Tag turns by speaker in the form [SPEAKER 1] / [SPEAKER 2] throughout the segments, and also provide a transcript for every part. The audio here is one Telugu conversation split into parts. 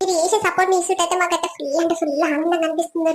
[SPEAKER 1] మీరు చేసే సపోర్ట్ ని ఇస్తుంటే మాకైతే ఫుల్ అంటే ఫుల్ ఆనందంగా అనిపిస్తుంది.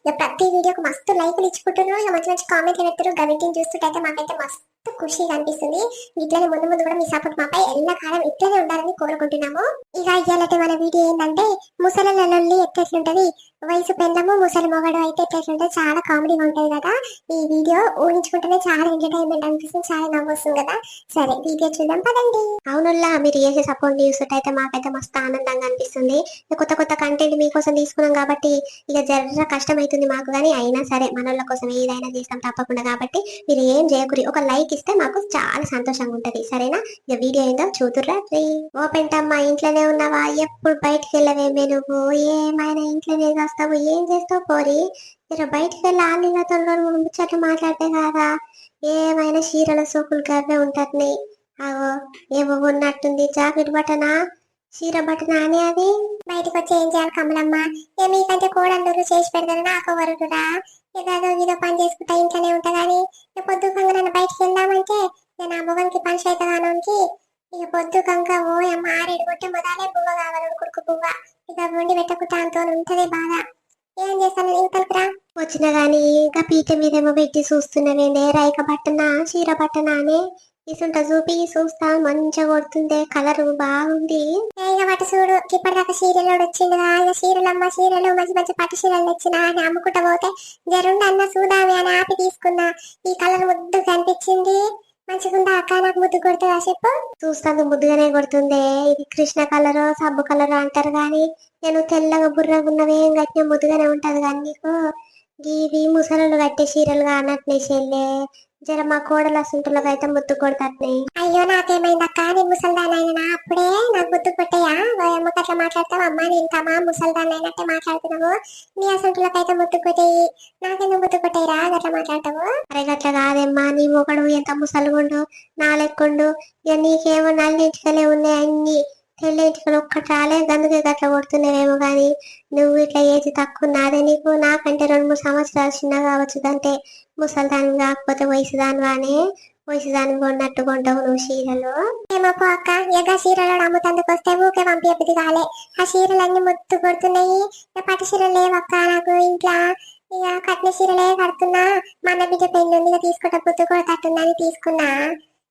[SPEAKER 1] ఇక ప్రతి వీడియోకి మస్తు లైక్లు ఇచ్చుకుంటున్నారు, ఇక మంచి మంచి కామెంట్లు పెడతారు. గవిటిని చూస్తుంటే మాకైతే మస్తు ఖుషిగా అనిపిస్తుంది. ఇట్లనే ముందు ముందు కూడా మీ సపోర్ట్ మాపై ఎల్లకాలం ఇట్లనే ఉండాలని కోరుకుంటున్నాము. ఇక ఇవాళ మన వీడియో ఏంటంటే ముసలి లొల్లి ఎట్లెట్లుంటది, వయసు పెళ్ళము ముసలి మొగడు అయితే ఎట్లెట్లుంటది, చాలా కామెడీగా ఉంటది కదా. ఈ వీడియో ఊహించుకుంటేనే చాలా ఎంటర్టైన్మెంట్ అనిపిస్తుంది, చాలా నవ్వు వస్తుంది కదా. సరే వీడియో చూద్దాం పదండి. అవునుల్లా మీరు చేసే సపోర్ట్ చూస్తుంటే మాకైతే మస్తు ఆనందంగా అనిపిస్తుంది. కొత్త కొత్త కంటెంట్ మీకోసం తీసుకున్నాం కాబట్టి ఇక జర కష్టం అవుతుంది మాకు, కానీ అయినా సరే మనోళ్ళ కోసం ఏదైనా చేస్తాం తప్పకుండా. కాబట్టి మీరు ఏం చేయకూరి ఒక లైక్ ఇస్తే మాకు చాలా సంతోషంగా ఉంటది, సరేనా. ఇక వీడియో ఏందో చూతుర్రా. ఓపెన్ టమ్మా, ఇంట్లోనే ఉన్నావా? ఎప్పుడు బయటికి వెళ్ళవేమే నువ్వు? ఏమైనా ఇంట్లోనే చేస్తావు, ఏం చేస్తావు పోరి? మీరు బయటికి వెళ్ళి ఆలిలతో ముచ్చట్లు మాట్లాడితే కాదా ఏమైనా చీరల సోకులు గవ్వే ఉంటుంది. అవో ఏమో ఉన్నట్టుంది, జాకెట్ బటనా చీర బటనా అని అది బయటకు వచ్చి ఏం చేయాలి కమలమ్మ? ఏ మీకంటే కోడళ్ళు చేసి పెడతారు, నాకు వరుడురా. ఏదో ఇదో పని చేసుకుంటా ఇంట్లోనే ఉంటా గానీ పొద్దు కంగా నన్ను బయటికి వెళ్దామంటే నేను ఆ మొగనికి పని చేతగానోనికి ఇక పొద్దు కంగా ఓ అమ్మ 6 కొట్టే మొదలే బువ్వ కావాలి, కొడుకు బువ్వ. ఇక వండి పెట్టకు దాంతో ఉంటది బాధ. ఏం చేస్తాను ఇంతకురా వచ్చిన గాని ఇంకా పీట మీదేమో పెట్టి చూస్తున్నవేందే, రైక బట్టనా చీర బట్టనా అని ఇసుంట చూపి చూస్తా. మంచిగా కొడుతుంది, కలర్ బాగుంది. ఇక పట్టు చూడు, ఇప్పటిదాకా సీరియల్ వచ్చిందిగా. ఇక సీరియల్ సీరియల్ మంచి మంచి పట్టు చీరలు తెచ్చినా అని అమ్ముకుంటా పోతే జరుండి అన్న చూదామి అని ఆపి తీసుకున్నా. ఈ కలర్ ముద్దు కనిపించింది, మంచిగుందా అక్క? నాకు ముద్దు కొడుతుందా చెప్పు? చూస్తాను ముద్దుగానే కొడుతుంది. ఇది కృష్ణ కలర్ సబ్బు కలర్ అంటారు గాని నేను తెల్లగా బుర్రగా ఉన్నవేం గట్టిన ముద్దుగానే ఉంటది కానీ నీకు ఇవి ముసలు కట్టే చీరలు కానట్లే చెల్లె. జర మా కోడల అసంటులకు అయితే ముద్దు కొడతాయి. అయ్యో నాకేమైంది అక్క? నీ ముసల్దానైనా అప్పుడే నాకు ముద్దు కొట్టయా? అమ్మకి అట్లా మాట్లాడతావు అమ్మా? నేను తమా ముసల్దానైనట్టే మాట్లాడుతున్నావు. నీ అసంటులకు అయితే ముద్దు కొట్టేయి, నాకెందుకు ముద్దు కొట్టేయరా అట్లా మాట్లాడతావు? అరే గట్లా కాదమ్మా, నీ మొగడు ఎంత ముసలుగుండు, నా లెక్కుండు. ఇక నీకేమో నల్లింటికలే ఉన్నాయి అన్ని, తెల్లింటికలు ఒక్కటి రాలే, అందుకే గట్లా కొడుతున్నావేమో. కానీ నువ్వు ఇట్లా ఏది తక్కువ నాదే నీకు, నాకంటే 2-3 సంవత్సరాలు చిన్న కావచ్చు అంటే ముసలిదాని కాకపోతే వయసుదాని వానే వయసుదాని కొన్నట్టు కొంటావు నువ్వు చీరలు. ఏమో అక్క, ఎగా చీరలు అమ్ముతందుకు వస్తే ఊకే పంపించబుద్ధి కాలే. ఆ చీరలన్నీ ముద్దు కొడుతున్నాయి. పట్టు చీరలు లేవక్క నాకు ఇంట్లో, ఇక కట్న చీరలే కడుతున్నా. మన బిడ్డ పెళ్లి ఉంది, ఇక తీసుకుంటా బుద్ధి కొడతట్టుందని తీసుకున్నా.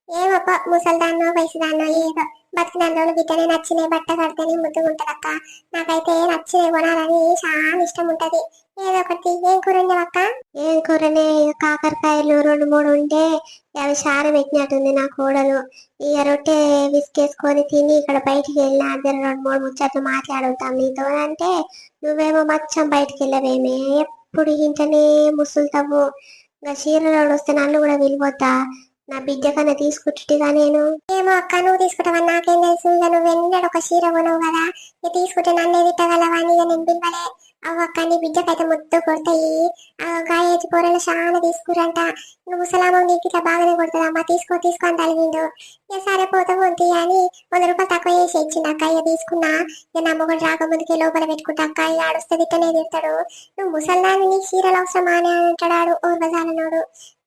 [SPEAKER 1] ఏమప్ప ముసలిదాన్నో వయసుదాన్నో ఏదో బతికినందులో బిడ్డనే నచ్చినాయి బట్ట కడితేనే ముద్దుగుంటదక్క. నాకైతే నచ్చినాయి కొనాలని చాలా ఇష్టం ఉంటది. ఏదో ఒకటి. ఏం కూర ఉండేవక్క? ఏం కూరనే, కాకరకాయలు 2-3 ఉంటే అవి చారు పెట్టినట్టుంది నా కోడలు. ఇక రొట్టె విసికేసుకొని తిని ఇక్కడ బయటికి వెళ్ళిన అందరు 2-3 ముచ్చట్లు మాట్లాడుతాం నీతో అంటే నువ్వేమో మచ్చం బయటికి వెళ్ళవేమే, ఎప్పుడు ఇంటనే ముసులుతావు. ఇంకా చీరలోడు వస్తే నన్ను కూడా వెళ్ళిపోతా, నా బిడ్డ కన్నా తీసుకుంటుగా నేను. ఏమో అక్క, నువ్వు తీసుకుంటావని నాకేం తెలుసు. ఇక నువ్వు ఎన్నడూ ఒక చీర కొనవు కదా, ఇక తీసుకుంటే నన్ను తిట్టగలవని ఇక నేను పిలవలే. అవ్వక్క నీ బిడ్డకైతే ముద్దు కొడతాయి. గాయేజ్ కూరలు చాలా తీసుకురంట. నువ్వు ముసలామం నీకు ఇట్లా బాగానే కొడుతుందమ్మా, తీసుకో తీసుకో అని తలిగిండు. ఇక సరే పోతావు అంతే అని 100 రూపాయలు తక్కువ చేసి ఇచ్చింది అక్క. ఇక తీసుకున్నా. ఇక నమ్మకం రాకముందుకే లోపల పెట్టుకుంటా అక్క. ఇక ఆడొస్తే తిట్టనే తిడతాడు. నువ్వు ముసల్దాన్ని నీ చీరలు అవసరమా అని అంటాడు ఊర్వజాలనోడు.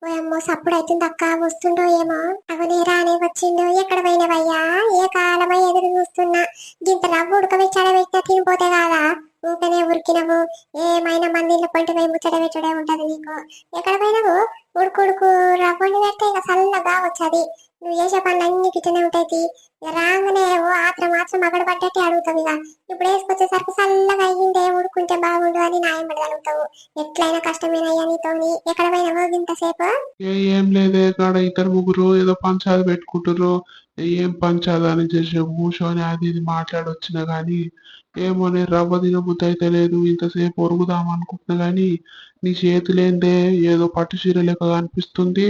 [SPEAKER 1] ఓయమ్మో సప్పుడు అవుతుంది అక్క, వస్తుండో ఏమో. అవి నేరానే వచ్చిండు. ఎక్కడ పోయినవయ్యా? ఏ కాలమై ఎదురు చూస్తున్నా. గింత రవ్వు ఉడకబెట్టాడబెట్టినా తినిపోతే కాదా ఊకనే ఉరికినవు? ఏమైనా మందిలో పొంటి పోయి ముచ్చట పెట్టడే ఉంటది నీకు. ఎక్కడ పోయినవు? ఉడుకుడుకు రవ్వని పెడితే ఇక చల్లగా వచ్చది. నువ్వు చేసే పనులు అన్ని గిట్టనే ఉంటాయి. రాగానే ఓ ఆత్రం అగడ పడ్డట్టే అడుగుతావు. ఇక ఇప్పుడు వేసుకొచ్చేసరికి చల్లగా అయ్యిందే, ఉడుకుంటే బాగుండు అని నాయం పడగలుగుతావు. ఎట్లయినా కష్టమేనయ్యా నీతోని. ఎక్కడ పోయినవో ఇంతసేపు?
[SPEAKER 2] ఏం లేదే, కాడ 2-3 ఏదో పంచాలు పెట్టుకుంటారు. ఏం పంచాలు అని చేసి కూర్చొని అది ఇది మాట్లాడొచ్చిన గాని ఏమోనే రవ్వ తినబుద్ధి అయితే లేదు. ఇంతసేపు ఒరుగుదాం అనుకుంటున్నా గాని నీ చేతులేందే, ఏదో పట్టు చీర లెక్క అనిపిస్తుంది.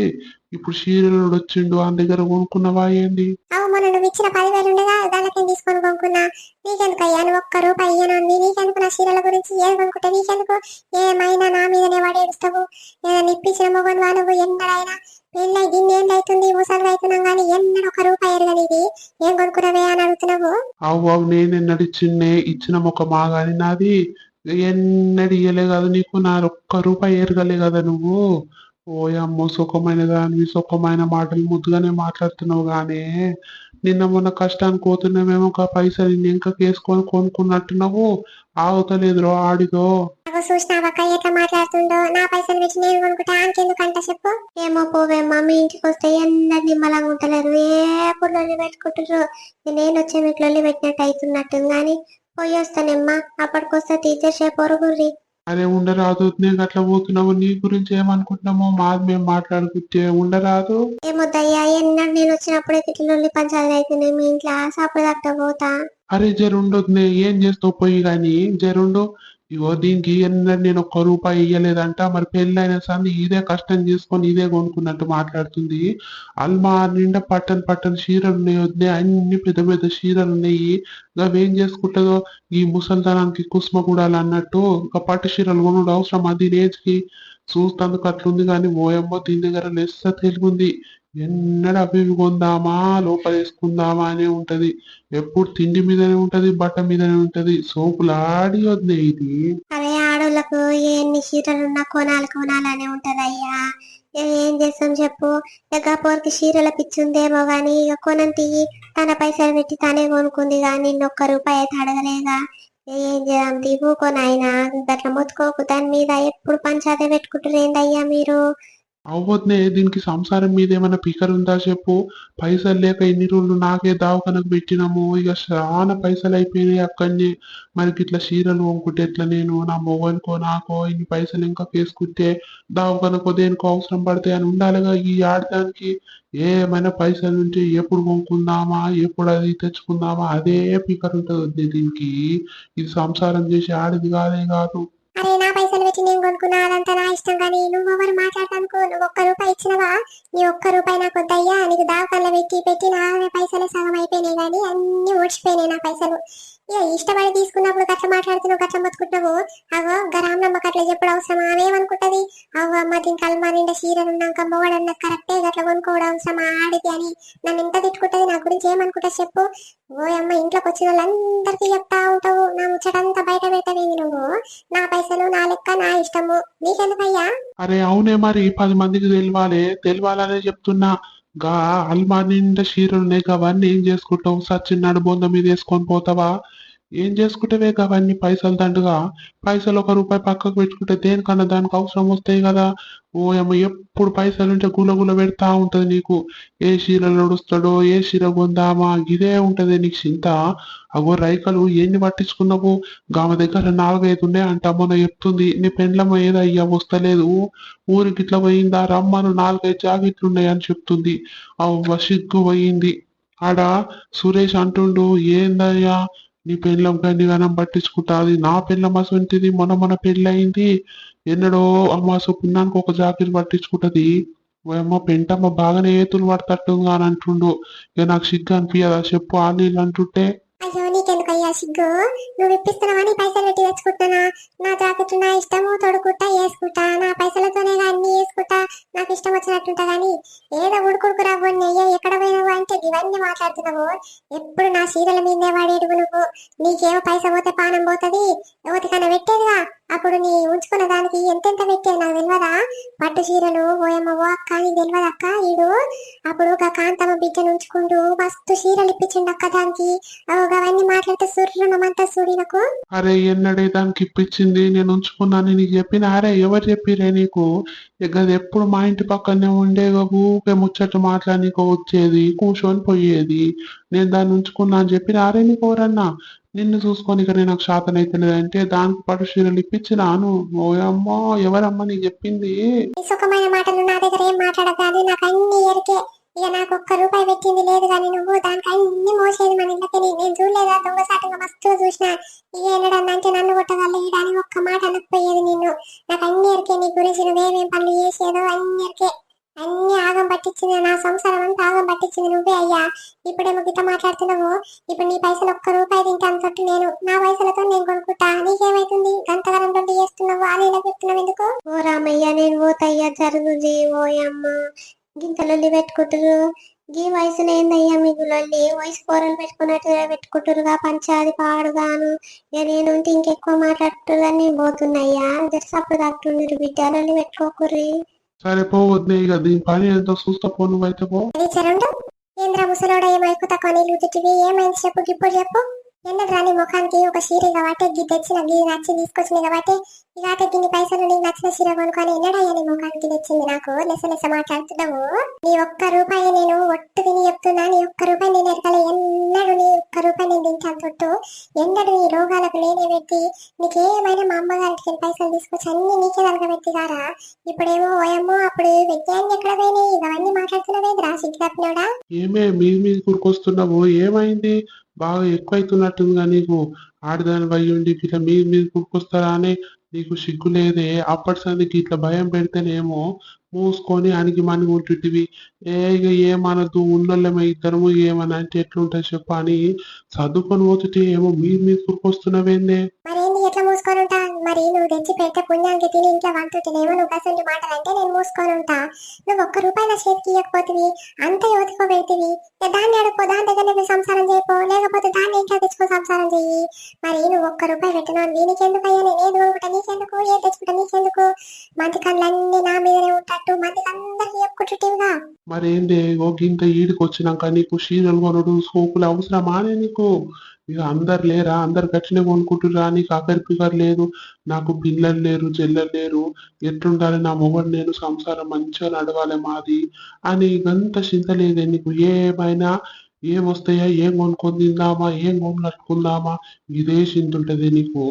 [SPEAKER 2] ఇప్పుడు చీరలు వచ్చిండు అని దగ్గర కొనుక్కున్నవా ఏంది?
[SPEAKER 1] మొన్న నువ్వు ఇచ్చిన 10,000 ఉండగా దానికేం తీసుకొని కొనుక్కున్నా. నీకెందుకయ్యా? నువ్వు 1 రూపాయి ఇయ్యనంది నీకెందుకు? నా చీరల గురించి ఏది కొనుక్కుంటే నీకెందుకు? ఏమైనా నా మీదనే వాడేడుస్తావు. ఏదైనా ఇప్పించిన మొగను వా నువ్వు. ఎన్నడైనా పెళ్ళై దీన్ని అవుతుంది, ముసలు అవుతున్నాం గానీ ఎన్నడూ 1 రూపాయి ఎరగనిది. ఏం కొనుక్కున్నావే అని అడుగుతున్నావు?
[SPEAKER 2] అవ్వ నేనెన్నడి ఇచ్చిన ఒక మాగాని నాది ఎన్నడి ఇయ్యలే కదా నీకు. నా 1 రూపాయి ఎరగలే కదా నువ్వు. ఓయమ్మో సుఖమైన దానివి, సుఖమైన మాటలు ముద్దుగానే మాట్లాడుతున్నావు గానీ నిన్న మొన్న కష్టానికి పోతున్నామేమో పైసలు ఇన్ని ఇంకా కేసుకొని కొనుక్కున్నట్టున్నావు ఆగుతలేదురో ఆడిదో.
[SPEAKER 1] నాకు చూసినావక్క ఎట్లా మాట్లాడుతుండో, నా పైసలు పెట్టి నేను కొనుక్కుంటా అంకెందుకంట చెప్పు. ఏమో పోవేమ్మా, మీ ఇంటికి వస్తే ఎందరు నిమ్మలంగా ఉంటలేరు, ఎప్పుడు లొల్లి పెట్టుకుంటారు. నేను వచ్చే మీకు లొల్లి పెట్టినట్టు అవుతున్నట్టుంది గాని పోయి వస్తానమ్మా, అప్పటికొస్తే టీచర్ షేప్ పొరుగుర్రి.
[SPEAKER 2] అరే ఉండరాదు, నేను అట్లా పోతున్నావు, నీ గురించి ఏమనుకుంటున్నామో మాది మేము మాట్లాడుకుంటే ఉండరాదు.
[SPEAKER 1] ఏమొద్దయ్యా, ఎన్నడు నేను వచ్చినప్పుడే ఇట్లా లొల్లి పంచాలు అవుతున్నాయి మీ ఇంట్లో, సాపడు దక్క పోతా.
[SPEAKER 2] అరే జరుండొద్దు, ఏం చేస్తావు పోయి గాని జరుండు. ఇగో దీనికి ఎన్నడూ నేను ఒక్క రూపాయి ఇయ్యలేదంట, మరి పెళ్ళైన సంది ఇదే కష్టం చేసుకొని ఇదే కొనుక్కున్నట్టు మాట్లాడుతుంది. అల్మార్ నిండా పట్టని చీరలు ఉన్నాయి వద్దే, అన్ని పెద్ద పెద్ద చీరలు ఉన్నాయి. అవేం చేసుకుంటుందో ఈ ముసల్తనానికి కుస్మగుడాలు అన్నట్టు ఒక పట్టు చీరలు కొనుడు అవసరం అది కి చూస్తందుకు అట్లుంది కానీ ఓయమ్మో దీని దగ్గర లెస్స తెలుగుంది. ఎన్నడూ అవి ఇవి కొందామా లోపల వేసుకుందామా అనే ఉంటది. ఎప్పుడు తిండి మీదనే ఉంటది, బట్ట మీదనే ఉంటది, సోపులాడి వద్దే ఇది.
[SPEAKER 1] అరే ఆడోళ్ళకు ఎన్ని చీరలున్నా కొనాలనే ఉంటదయ్యా. ఏం చేస్తాం చెప్పు, ఇక పోరికి చీరల పిచ్చి ఉందేమో గాని ఇక కొనంతి తన పైసలు పెట్టి తనే కొనుక్కుంది గాని ఒక్క రూపాయి అయితే అడగలేగా. ఏం చేద్దాం దిగుకోనైనా గట్ల మొత్తుకోకు, దాని మీద ఎప్పుడు పంచాదే పెట్టుకుంటారు ఏందయ్యా మీరు.
[SPEAKER 2] అవబోతునే దీనికి సంసారం మీద ఏమైనా పికర్ ఉందా చెప్పు. పైసలు లేక ఎన్ని రోజులు నాకే దావకనకు పెట్టినాము, ఇక చాలా పైసలు అయిపోయినాయి అక్కడనే. మరి ఇట్లా చీరలు కొనుక్కుంటే ఎట్లా, నేను నా మొగనికో నాకో ఇన్ని పైసలు ఇంకా వేసుకుంటే దావకనకో దేనికో అవసరం పడతాయి అని ఉండాలిగా ఈ ఆడదానికి. ఏమైనా పైసలు ఉంటే ఎప్పుడు కొనుక్కుందామా, ఎప్పుడు అది తెచ్చుకుందామా అదే పికర్ ఉంటుంది దీనికి. ఇది సంసారం చేసి ఆడిది కాదే కాదు.
[SPEAKER 1] అరే నా పైసలు పెట్టి నేను కొనుక్కున్నా, అదంతా నా ఇష్టం కానీ నువ్వు ఎవరు మాట్లాడటానికి, నువ్వు ఒక్క రూపాయి ఇచ్చినవా? నీ ఒక్క రూపాయి నాకు వద్దయ్యా, నీకు దావకాల్లో పెట్టి నా పైసలే సగం అయిపోయినాయి కానీ అన్ని ఓడిచిపోయినాయి నా పైసలు. ఇక ఇష్టపడి తీసుకున్నప్పుడు గట్ల మాట్లాడుతున్నావు, గట్ల మొత్తుకుంటున్నావు. అవో గరామ్నమ్మకి అట్లా చెప్పుడు అవసరమా? ఆమెమనుకుంటది, అవ్వ అమ్మ దీనికి అల్మా నిండా చీరలున్నాక మొగడన్న కరెక్టే గట్ల కొనుక్కోవడం అవసరమా ఆడికి అని నన్ను ఎంత తిట్టుకుంటది, నా గురించి ఏమనుకుంటా చెప్పు. ఓ అమ్మ, ఇంట్లోకి వచ్చిన వాళ్ళందరికీ చెప్తా ఉంటావు, నా ముచ్చటంతా బయట పెట్టవేమి నువ్వు. నా పైసలు నా లెక్క నా ఇష్టము, నీకెందుకయ్యా?
[SPEAKER 2] అరే అవునే, మరి 10 మందికి తెలియాలనే చెప్తున్నా. గా అల్మార్ నిండా చీరలున్నాయి, అవన్నీ ఏం చేసుకుంటావు? సచ్చినాడు బొంద మీద వేసుకొని పోతావా? ఏం చేసుకుంటావే అవన్నీ పైసలు దండుగా? పైసలు ఒక రూపాయి పక్కకు పెట్టుకుంటే దేనికన్నా దానికి అవసరం వస్తాయి కదా. ఓ ఏమో ఎప్పుడు పైసలుంటే గుల పెడతా ఉంటది నీకు. ఏ చీరలు నడుస్తాడో, ఏ చీర కొందామా ఇదే ఉంటది నీకు చింత. అగో రైకలు ఎన్ని పట్టించుకున్నావు? గామ దగ్గర 4-5 ఉన్నాయి అంట, మొన్న చెప్తుంది. నీ పెండ్లమ్మ ఏదయ్యా వస్తలేదు, ఊరికి ఇట్లా పోయిందా, రమ్మను 4-5 జాకెట్లు ఉన్నాయి అని చెప్తుంది. అవ్వ సిగ్గు పోయింది. ఆడ సురేష్ అంటుండు, ఏందయ్యా నీ పెళ్ళం గనం పట్టించుకుంటా, అది నా పెళ్ళం అసంటిది, మొన్న పెళ్ళి అయింది. ఎన్నడో అమ్మాసు పున్నానికి ఒక జాకెట్ పట్టించుకుంటది. ఓయమ్మ పెంటమ్మ బాగానే ఏతులు పడతట్టుంది అని అంటుండు. ఇక నాకు సిగ్గు అనిపించదా చెప్పు ఆలీలు అంటుంటే.
[SPEAKER 1] అయ్యో నీకెందుకయ్యా సిగ్గు, నువ్వు ఇప్పిస్తున్నావా? నీ పైసలు పెట్టి తెచ్చుకుంటున్నా, నా జాకెట్ నా ఇష్టము, తొడుకుంటా వేసుకుంటా, నా పైసలతోనే అన్ని వేసుకుంటా, నాకు ఇష్టం వచ్చినట్టుంటా గానీ ఏదో ఉడుకుడుకు రాబోని అయ్యా ఎక్కడ పోయినావు అంటే ఇవన్నీ మాట్లాడుతున్నావు. ఎప్పుడు నా చీరల మీదే వాడేడుగు నువ్వు. నీకేమో పైస పోతే పానం పోతుంది, ఎవరికైనా పెట్టేదిగా, అప్పుడు నీ ఉంచుకున్న దానికి ఎంతెంత పెట్టేది నాకు తెలియదా? పట్టు చీరలు ఓయమ్మవో అక్క, నీకు తెలియదు అక్క. ఈడు అప్పుడు ఒక కాంతమ్మ బిడ్డను ఉంచుకుంటూ మస్తు చీరలు ఇప్పించిండు అక్క దానికి. అవన్నీ మాట్లాడితే సూర్యునమంతా సూడినకు.
[SPEAKER 2] అరే ఎన్నడే దానికి ఇప్పించింది, నేను ఉంచుకున్నాను నీకు చెప్పిన. అరే ఎవరు చెప్పిరే నీకు? ఇక అది ఎప్పుడు మా ఇంటి పక్కనే ఉండే, ఊకే ముచ్చట మాట్లాడినీకు వచ్చేది, కూర్చొని పోయేది. నేను దాన్ని ఉంచుకున్నా అని చెప్పిన. అరే నీకు ఎవరన్నా నిన్ను చూసుకొని ఇక నాకు శాతం అయితలేదంటే దానికి పట్టు చీరలు ఇప్పించినాను. ఓయమ్మో ఎవరమ్మా నీకు చెప్పింది?
[SPEAKER 1] సుఖమైన మాటలు నా దగ్గర ఏం మాట్లాడగాని నాకు అన్ని ఎరికే. ఇక నాకు ఒక్క రూపాయి పెట్టింది లేదు కానీ నువ్వు దానికి అన్ని మోసేది మన ఇంట్లోకి. నేను చూడలేదా దొంగసాటుగా మస్తు చూసిన. ఇక ఎన్నడన్నంటే నన్ను కొట్టగల ఈడని ఒక్క మాట అనకపోయేది నిన్ను. నాకు అన్ని ఎరికే నీ గురించి, నువ్వేమేం పనులు చేసేదో అన్ని ఎరికే. అన్ని ఆగం పట్టించింది, నా సంసారం అంతా ఆగం పట్టించింది నువ్వే అయ్యా. ఇప్పుడేమో గిట్ట మాట్లాడుతున్నావు. ఇప్పుడు నీ పైసలు ఒక్క రూపాయి తింటాను తొట్టు నేను, నా పైసలతో నేను కొనుక్కుంటా, నీకేమైతుంది? గంతవరం దొడ్డి చేస్తున్నావు, ఆలీలా చెప్తున్నావు ఎందుకు? ఓ రామయ్య నేను పోతయ్యా, జరుగుది. ఓయమ్మ గింత లొల్లి పెట్టుకుంటారు. గీ వయసులో ఏందయ్యా మీకు లొల్లి? వయసు కూరలు పెట్టుకున్నట్టు పెట్టుకుంటారుగా, పంచాది పాడుగాను. ఇక నేను ఇంకెక్కువ మాట్లాడుతున్నారు కానీ నేను పోతున్నాయ్యా. జరసప్పుడు దాక్తుండ్రు బిడ్డ, లొల్లి పెట్టుకోకుర్రి.
[SPEAKER 2] సరే పోవద్దు, ఇక దీని పని ఎంతో చూస్తా పో, నువ్వైతే పో.
[SPEAKER 1] ఏంద్రా ముసలోడ ఏమో ఎక్కువ తక్కువ నీళ్ళు తిట్టివి ఏమైంది చెప్పు ఇప్పుడు చెప్పు. ఎన్నడు రాని ముఖానికి ఒక చీర కాబట్టి గీ తెచ్చిన గీ నచ్చి తీసుకొచ్చింది కాబట్టి ఇక గిన్ని పైసలు నీకు నచ్చిన చీర కొనుక్కొని ఎన్నడయ్యా నీ ముఖానికి తెచ్చింది నాకు లెస లెస మాట్లాడుతున్నావు. నీ ఒక్క రూపాయి నేను ఒట్టు తిని చెప్తున్నా, నీ ఒక్క రూపాయి నేను ఎరగల, ఎన్నడు నీ ఒక్క రూపాయి నేను తింటాను తొట్టు, ఎన్నడు నీ రోగాలకు లేనే పెట్టి నీకేమైనా మా అమ్మగారికి పైసలు తీసుకొచ్చి అన్ని నీకే తలగబెట్టి కారా. ఇప్పుడేమో ఓయమ్మో అప్పుడు విజ్ఞాన్ని ఎక్కడ పోయినాయి ఇవన్నీ మాట్లాడుతున్నావేంద్రా సిగ్గు తప్పినోడా.
[SPEAKER 2] ఏమే మీద కూరుకొస్తున్నావు? ఏమైంది? బాగా ఎక్కువైతున్నట్టుందిగా నీకు. ఆడదాని వయ్యి ఉండి ఇట్లా మీద కూరుకొస్తారా అని నీకు సిగ్గు లేదే? అప్పటి సందికి ఇట్లా భయం పెడితేనేమో మూసుకొని అణిగి మణిగి ఉంటుంటివి. ఇక ఏమనద్దు ఉన్నోళ్ళమే ఇద్దరము ఏమన్నా అంటే ఎట్లుంటుంది చెప్పు అని చదువుకొని పోతుంటే ఏమో మీద కూరుకొస్తున్నావేందే?
[SPEAKER 1] మరేంది ఎట్లా మూసుకొని ఉంటా? మరి నువ్వు తెచ్చి పెట్టే పుణ్యానికి తిని ఇంట్లో వండుతుంటేనేమో నువ్వు అసలు మాటలు అంటే నేను మూసుకొని ఉంటా. నువ్వు ఒక్క రూపాయి నా చేతికి ఇవ్వకపోతివి, అంత యువతికో పెడితివి. దాన్ని అడుక్కో, దాని దగ్గర నువ్వు సంసారం చేయపో, లేకపోతే దాన్ని ఇంట్లో తెచ్చుకో సంసారం చెయ్యి. మరి నువ్వు ఒక్క రూపాయి పెట్టినా నీకెందుకు అయ్యా? నేను ఏది కొనుక్కుంటా నీకెందుకు, ఏది తెచ్చుకుంటా నీకెందుకు? మంది కళ్ళన్నీ నా మీదనే ఉంటట్టు మందికి అందరికి చెప్పుకుంటుంటివిగా.
[SPEAKER 2] మరేందే ఓ గింత ఈడికి వచ్చినాక నీకు చీరలు కొనుడు సోపులు అవసరమానే నీకు? ఇక అందరు లేరా? అందరు గట్టినే కొనుక్కుంటురా? నీకు అక్కరి పికర్ లేదు. నాకు పిల్లలు లేరు, చెల్లెలు లేరు, ఎట్లుండాలి నా మొగడు నేను, సంసారం మంచిగా నడవాలి మాది అని ఇదంతా చింత లేదే నీకు? ఏమైనా ఏం వస్తాయా, ఏం కొనుక్కొని తిందామా, ఏం కొనుక్కుందామా, ఇదే చింత ఉంటది నీకు.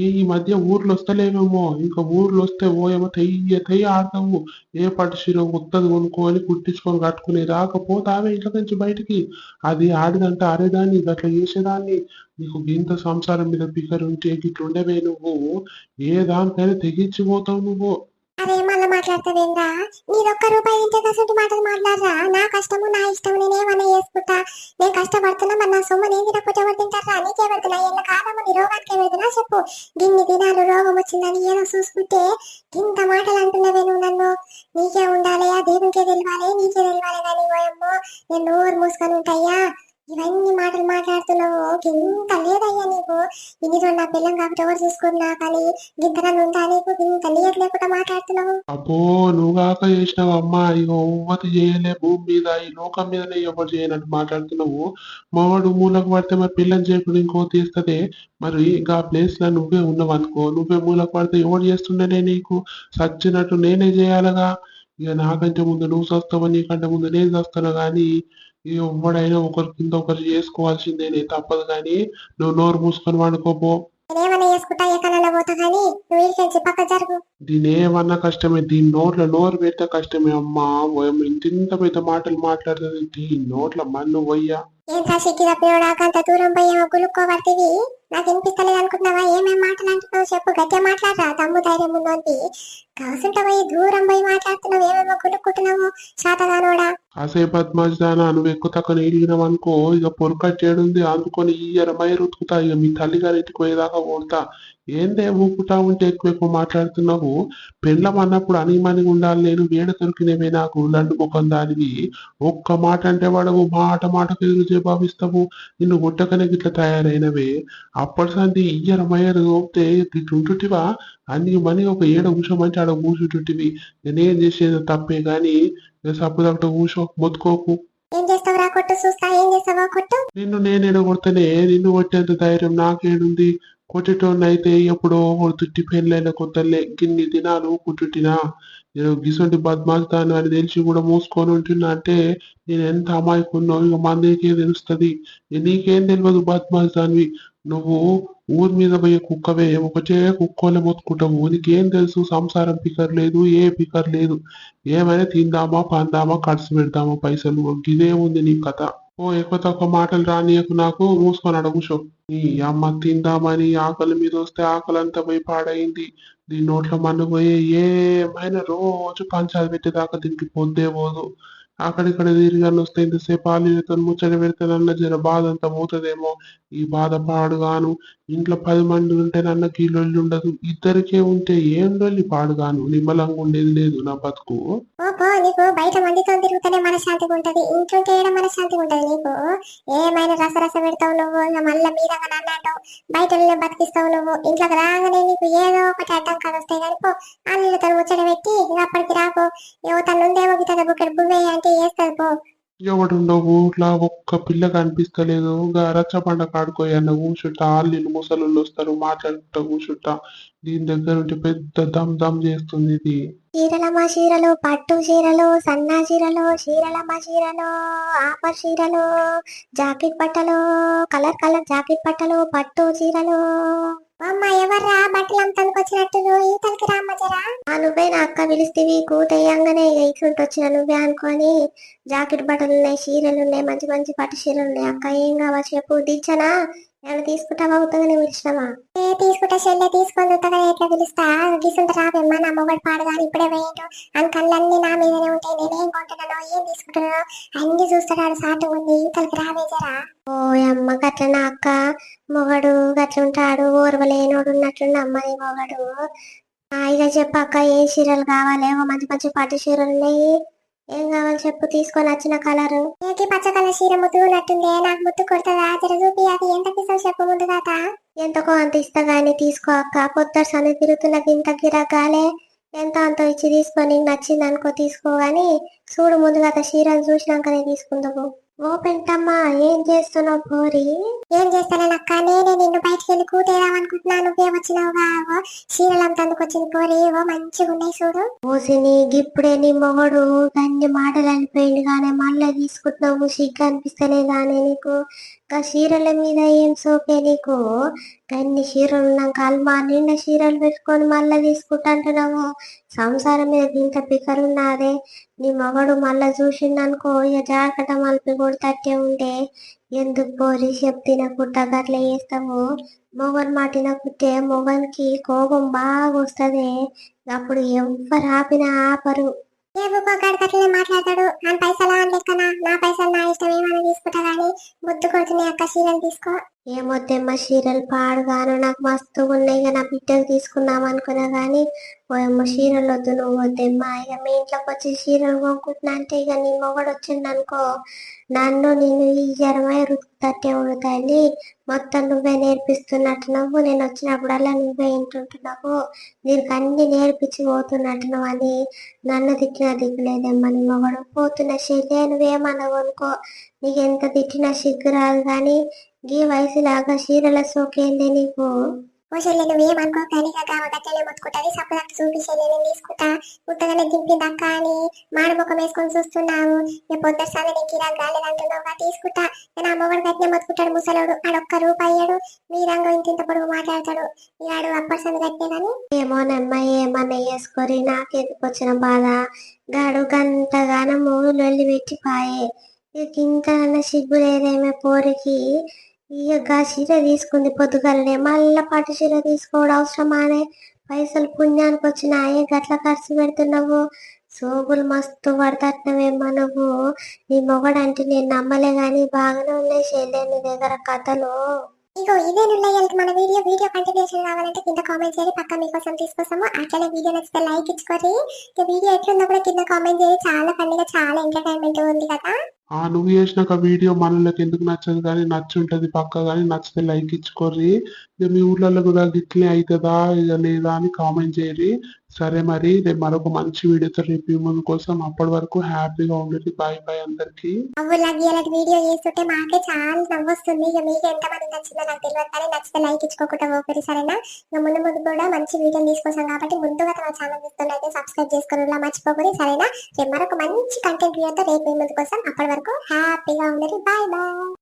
[SPEAKER 2] ఈ మధ్య ఊర్లు వస్తలేవేమో, ఇంకా ఊర్లు వస్తే ఓయేమో తెయ్య ఆడతావు. ఏ పట్టు చీర కొత్తది కొనుక్కొని కుట్టించుకొని కట్టుకుని రాకపోతావే ఇంట్లో నుంచి బయటికి. అది ఆడిదంటే ఆడేదాన్ని గట్ల చేసేదాన్ని. నీకు ఇంత సంసారం మీద పికర్ ఉంటే గిట్లుండవే నువ్వు. ఏ దానికైనా తెగించిపోతావు నువ్వు.
[SPEAKER 1] అరే మళ్ళీ మాట్లాడతావేంద్రా? నీదొక్క రూపాయి తింటే కసంటి మాటలు మాట్లాడరా? నా కష్టము నా ఇష్టము నేనేమన్నా చేసుకుంటా. నేను కష్టపడుతున్నా, మరి నా సొమ్ము నేను తినకపోతే ఎవరు తింటారా? నీకే పెడుతున్నా, ఎన్న కాదము నీ రోగానికే పెడుతున్నా చెప్పు. గిన్ని దినాలు రోగం వచ్చిందని ఏదో చూసుకుంటే ఇంత మాటలు అంటున్నావే నువ్వు నన్ను. నీకే ఉండాలి, ఆ దేవునికే తెలియాలి, నీకే తెలియాలి కానీ పోయమ్మో నేను నోరు మూసుకొని ఉంటాయ్యా. ఇవన్నీ మాటలు మాట్లాడుతున్నావు, ఇంత లేదయ్యా నీకు. ఇన్ని రోజులు నా పిల్లం కాబట్టి ఎవరు చూసుకున్నా కానీ గింతగా ఉంటా నీకు, ఇంత లియట్ లేకుండా మాట్లాడుతున్నావు.
[SPEAKER 2] అబ్బో నువ్వు కాక చేసినావు అమ్మా. ఇక ఒవ్వతి చేయలే భూమి మీద, ఈ లోకం మీదనే ఎవరు చేయనట్టు మాట్లాడుతున్నావు. మావాడు మూలకు పడితే మరి పిల్లని చేయకుండా ఇంకో తీస్తుంది. మరి ఇంకా ఆ ప్లేస్ లో నువ్వే ఉన్నావు అనుకో, నువ్వే మూలకు పడితే ఎవరు చేస్తుండేనే నీకు? సచ్చినట్టు నేనే చేయాలగా. ఇక నాకంటే ముందు నువ్వు చస్తావు, నీకంటే ముందు నేను చస్తాను కానీ ఇక ఎవడైనా ఒకరి కింద ఒకరు చేసుకోవాల్సిందేనే, తప్పదు. కానీ నువ్వు నోరు మూసుకొని వండుకోపో.
[SPEAKER 1] నేనేమన్నా చేసుకుంటా ఏ కళలో పోతా కానీ నువ్వు ఇక్కడి పక్క జరుగు.
[SPEAKER 2] దీని ఏమన్నా కష్టమే, దీని నోట్ల నోరు పెడితే కష్టమే అమ్మా. ఇంత పెద్ద మాటలు మాట్లాడుతుంది, దీని నోట్ల మన్ను పోయ్యా.
[SPEAKER 1] ఏం సిక్కి తప్పినోడా? అంత దూరం పోయేమో గులుక్కోబడితివి. నాకు వినిపిస్తలేదు అనుకుంటున్నావా? ఏమేం మాటలు అంటున్నావు చెప్పు, గట్టిగా మాట్లాడరా. దమ్ము ధైర్యం ఉందంతి కాసుంట పోయి దూరం పోయి మాట్లాడుతున్నావు, ఏమేమో గులుక్కుంటున్నావు శాతగానోడా.
[SPEAKER 2] కాసేపు బద్మాజానా, నువ్వు ఎక్కువ తక్కువ నీడిగినావు అనుకో, ఇక పొరకట్టేడుంది అందుకొని ఈ ఎరమై రుతుకుతా. ఇక మీ తల్లిగారి ఇంటికి పోయేదాకా కొడతా. ఏందే ఊపుతా ఉంటే ఎక్కువ ఎక్కువ మాట్లాడుతున్నావు? పెళ్ళం అన్నప్పుడు అనిమని ఉండాలి. నేను వేడ దొరికినవే నాకు లండు ముఖం దానివి. ఒక్క మాట అంటే వాడవు, మాట మాటకు ఎదురు జవాబిస్తావు. నిన్ను గుట్టకనే గిట్ల తయారైనవే. అప్పటి సంది ఇయ్యరమయ్యరు చూపితే గిట్లుంటుంటివా? అన్ని మని ఒక ఏడ కూర్చోమంటే ఆడ కూర్చుంటుంటివి. నేనేం చేసేది తప్పే గాని సప్పు తగ్గ కూర్చో, మొత్తుకోకు.
[SPEAKER 1] ఏం చేస్తావురా? కొట్టు చూస్తా, ఏం చేస్తావో కొట్టు.
[SPEAKER 2] నిన్ను నేనేడ కొడితేనే, నిన్ను కొట్టేంత ధైర్యం నాకేడుంది? కొట్టేటోన్నైతే ఎప్పుడో కొడుతుట్టి, పెళ్ళైన కొత్తలే గిన్ని దినాలు కుట్టుటినా. నేను గిసొంటి బద్మాస్తాను అని తెలిసి కూడా మూసుకొని ఉంటున్నా అంటే నేను ఎంత అమాయకున్నో ఇక మందికే తెలుస్తుంది. నీకేం తెలియదు బద్మాస్తాన్వి. నువ్వు ఊరి మీద పోయే కుక్కవే, ఒకటే కుక్కోలే మొత్తుకుంటావు. నీకేం తెలుసు? సంసారం పికర్ లేదు, ఏ పికర్ లేదు. ఏమైనా తిందామా, పందామా, ఖర్చు పెడదామా పైసలు, ఇదే ఉంది నీ కథ. ఓ ఎక్కువ తక్కువ మాటలు రానియకు నాకు, మూసుకొని అడ కూర్చో. ఈ అమ్మ తిందామని ఆకలి మీద వస్తే ఆకలంతా పోయి పాడైంది. దీని నోట్ల మన్ను పోయి ఏమైనా రోజు పంచాలు పెట్టేదాకా దీనికి పొద్దే పోదు. అక్కడిక్కడ తిరిగాని వస్తే ఇంతసేపు ఆలీలతో ముచ్చట పెడతానన్న జర బాధ అంతా పోతుందేమో. ఈ బాధ పాడుగాను. ఇంట్లో 10 మంది ఉంటే నన్న కీలొల్లి ఉండదు, ఇద్దరికే ఉంటే ఏం లొల్లి పాడుగాను. నిమ్మలంగా ఉండేది లేదు నా బతుకు.
[SPEAKER 1] ఓపో, నీకు బయట మందితో తిరుగుతూనే మనశ్శాంతిగా ఉంటది, ఇంట్లో చేయడం మనశ్శాంతిగా ఉంటది నీకు. ఏమైనా రసరస పెడతావు నువ్వు, ఇక మళ్ళీ మీద అన్నావు బయట బతికిస్తావు నువ్వు. ఇంట్లోకి రాగానే నీకు ఏదో ఒకటి అడ్డంకాలు వస్తాయి కానీ పో. అల్లుతో ముచ్చట పెట్టి ఇక అప్పటికి రాపో. ఏవో తను ఉందేమో గిట్ట బుక్కడి బువ్వే అంటే వేస్తుంది పో.
[SPEAKER 2] ఎవడుండవు ఊర్లో ఒక్క పిల్ల కనిపిస్తలేదు రచ్చబండ కాడుకోయి అన్న కూర్చుంటా వాళ్ళు ముసలోళ్ళు వస్తారు మాట్లాడుకుంటా కూర్చుంటా దీని దగ్గర ఉంటే పెద్ద దమ్ దమ్ చేస్తుంది ఇది.
[SPEAKER 1] చీరలమ్మ చీరలు పట్టు చీరలు సన్నా చీరలు చీరలమ్మ చీరలు ఆపర్ చీరలు జాకెట్ బట్టలు కలర్ కలర్ జాకెట్ బట్టలు పట్టు చీరలు. అమ్మ ఎవర్రా బట్టలు అమ్మతానికి వచ్చినట్టు ఈతలకి రామ్మ జరా. నువ్వే నా అక్క పిలిస్తేవి కూతయ్యంగానే ఇట్లుంటూ వచ్చిన నువ్వే అనుకొని జాకెట్ బట్టలు ఉన్నాయి చీరలు ఉన్నాయి మంచి మంచి పట్టు చీరలు ఉన్నాయి అక్క ఏం కావాలి చెప్పు దించనా ఏమైనా తీసుకుంటావా ఉత్తగానే పిలిచినావా? తీసుకుంటా చెల్లె తీసుకొని ఉత్తగా ఎట్లా పిలుస్తా గీసుంటే రాబెమ్మా నా మొగడు పాడుగాని ఇప్పుడే వేయండు అని కళ్ళన్నీ నా మీదనే ఉంటాయి నేనేం కొంటున్నానో ఏం తీసుకుంటున్నానో అన్ని చూస్తాడు సాటు ఉంది ఈతలకి రావేజరా. ఓ అమ్మ గట్లనా అక్క మొగడు గట్లుంటాడు ఓర్వలేనోడు ఉన్నట్లుండి అమ్మని మొగడు. ఇక చెప్పక్క ఏ చీరలు కావాలి మంచి మంచి పట్టు చీరలు ఉన్నాయి ఏం కావాలి చెప్పు తీసుకొని వచ్చిన కలరు ఏంటి పచ్చ కలర్ చీర ముద్దున్నట్టుందే నాకు ముద్దు కొడుతుందా జర చూపి అది ఎంత కిసావు చెప్పు ముందు కాక ఎంతకో అంత ఇస్తా గానీ తీసుకో అక్క పొద్దు సంది తిరుగుతున్నది ఇంత గిరాగాలే ఎంత అంత ఇచ్చి తీసుకొని నచ్చింది అనుకో తీసుకో గాని చూడు ముందుగా చీరలు చూసినాకనే తీసుకుందాము. ఓ పెంటమ్మా ఏం చేస్తున్నావు పోరి? ఏం చేస్తానక్క నేనే నిన్ను బయటికి వెళ్ళి కూతేదామనుకుంటున్నాను నువ్వే వచ్చినావుగా చీరలంతందుకు వచ్చింది పోరి ఓ మంచిగా ఉన్నాయి చూడు. ఓసిని గిప్పుడే నీ మొగడు దాన్ని మాటలు అనిపోయింది కానీ మళ్ళీ తీసుకుంటున్నావు సిగ్గు అనిపిస్తలే కానీ నీకు చీరల మీద ఏం సోకే నీకు అన్ని చీరలు ఉన్నాక అల్మా నిండా చీరలు పెట్టుకొని మళ్ళీ తీసుకుంటాంటున్నావు సంసారం మీద ఇంత పికరున్నదే నీ మగడు మళ్ళా చూసిండనుకో ఇక జాగ్రత్త మలిపి కొడతట్టే ఉంటే ఎందుకు పోరి చెప్తినకుట్ట గట్ల చేస్తావు మొగన్ మాట తినకుంటే మొగన్కి కోపం బాగా వస్తుంది అప్పుడు ఎవ్వరు ఆపినా ఆపరు. గట్లనే మాట్లాడతాడు అని పైసలా అని లెక్కనా నా పైసలు నా ఇష్టం ఏమైనా తీసుకుంటా గానీ ముద్దు కొడుతున్నాయి అక్క చీరలు తీసుకో. ఏమొద్దమ్మ చీరలు పాడుగాను నాకు మస్తు ఉన్నాయి ఇక నా బిడ్డకు తీసుకుందాం అనుకున్నా గానీ ఓయమ్మ చీరలు వద్దు నువ్వు వద్దమ్మా ఇక మీ ఇంట్లోకి వచ్చి చీరలు కొనుక్కుంటున్నా అంటే ఇక నీ మొగడు వచ్చిండు అనుకో నన్ను నిన్ను ఈ జ్వరమై రుతట్టే ఉడతాయి మొత్తం నువ్వే నేర్పిస్తున్నట్టు నువ్వు నేను వచ్చినప్పుడల్లా నువ్వే ఇంటుంటున్నావు దీనికి అన్ని నేర్పించి పోతున్నట్టున్నావు అని నన్ను తిట్టినా దిక్కులేదమ్మా నీ మొగడు పోతున్న చెల్లె నువ్వేమన్నావు అనుకో నీకు ఎంత తిట్టినా సిగ్గు రాదు కానీ గీ వయసులాగా చీరల సోకేందే నీకు. ఓ చెల్లె నువ్వేమనుకో కానీ గట్టలే మొత్తుకుంటుంది సపదాక చూపి చెల్లె నేను తీసుకుంటా ఉత్తగానే దింపిందక్క అని మాడముఖం వేసుకొని చూస్తున్నావు ఇక పొద్దు సాగ నీకు ఇలా గాలేదంటున్నావుగా తీసుకుంటా నేను అమ్మవాడు గట్టినే మొత్తుకుంటాడు ముసలోడు ఆడొక్క రూపాయి అయ్యాడు మీరంగా ఇంత పొడుగు మాట్లాడతాడు ఇలాడు అప్పర్సంది గట్టే కానీ ఏమోనమ్మా ఏమన్నా వేసుకొని నాకెందుకు వచ్చిన బాధ గాడు గంటగానము లొల్లి పెట్టి పాయే ఇక ఇంత సిగ్గు లేదేమే పోరికి ఇక చీర తీసుకుంది పొద్దుగలనే మళ్ళా పట్టు చీర తీసుకోవడం అవసరమానే పైసలు పుణ్యానికి వచ్చినాయే గట్ల ఖర్చు పెడుతున్నావు సోగులు మస్తు పడతట్టువేమ్మా నువ్వు నీ మొగడంటే నేను నమ్మలే గాని బాగానే ఉన్నాయి చెల్లె నీ దగ్గర కథలు. ఇగో ఇదే నుల్లయ్యలకి మన వీడియో కంటిన్యూషన్ కావాలంటే కింద కామెంట్ చేయండి పక్క మీకోసం తీసుకొస్తాము అట్లనే వీడియో నచ్చితే లైక్ ఇచ్చుకోరి వీడియో ఎట్లుందో కూడా కింద కామెంట్ చేయండి చాలా ఫన్నీగా చాలా ఎంటర్టైన్మెంట్ ఉంది కదా.
[SPEAKER 2] నువ్వు చేసినాక వీడియో మనలోకి ఎందుకు నచ్చదు కానీ నచ్చుంటది పక్క కానీ నచ్చితే లైక్ ఇచ్చుకోర్రి ఇక మీ ఊర్లలో కూడా గిట్లే అవుతుందా ఇక లేదా అని కామెంట్ చేయరి. సరే మరి రేపు మరొక మంచి వీడియోతో రేపు ముందు కోసం అప్పటి వరకు హ్యాపీగా ఉండేది బాయ్ బాయ్ అందరికి.
[SPEAKER 1] వీడియో చేస్తుంటే మాకే చాలా నవ్వొస్తుంది ఇక మీకు ఎంత మంది నచ్చిందో నాకు తెలియదు కానీ నచ్చితే లైక్ ఇచ్చుకోకుండా ఓపెరి సరేనా ఇక ముందు ముందు కూడా మంచి వీడియో తీసుకొస్తాం కాబట్టి ముందుగా తన ఛానల్ చూస్తున్నైతే సబ్స్క్రైబ్ చేసుకుని మర్చిపోకూడదు సరేనా రేపు మరొక మంచి కంటెంట్ వీడియోతో రేపు ముందు కోసం అప్పటి వరకు హ్యాపీగా ఉండేది బాయ్ బాయ్.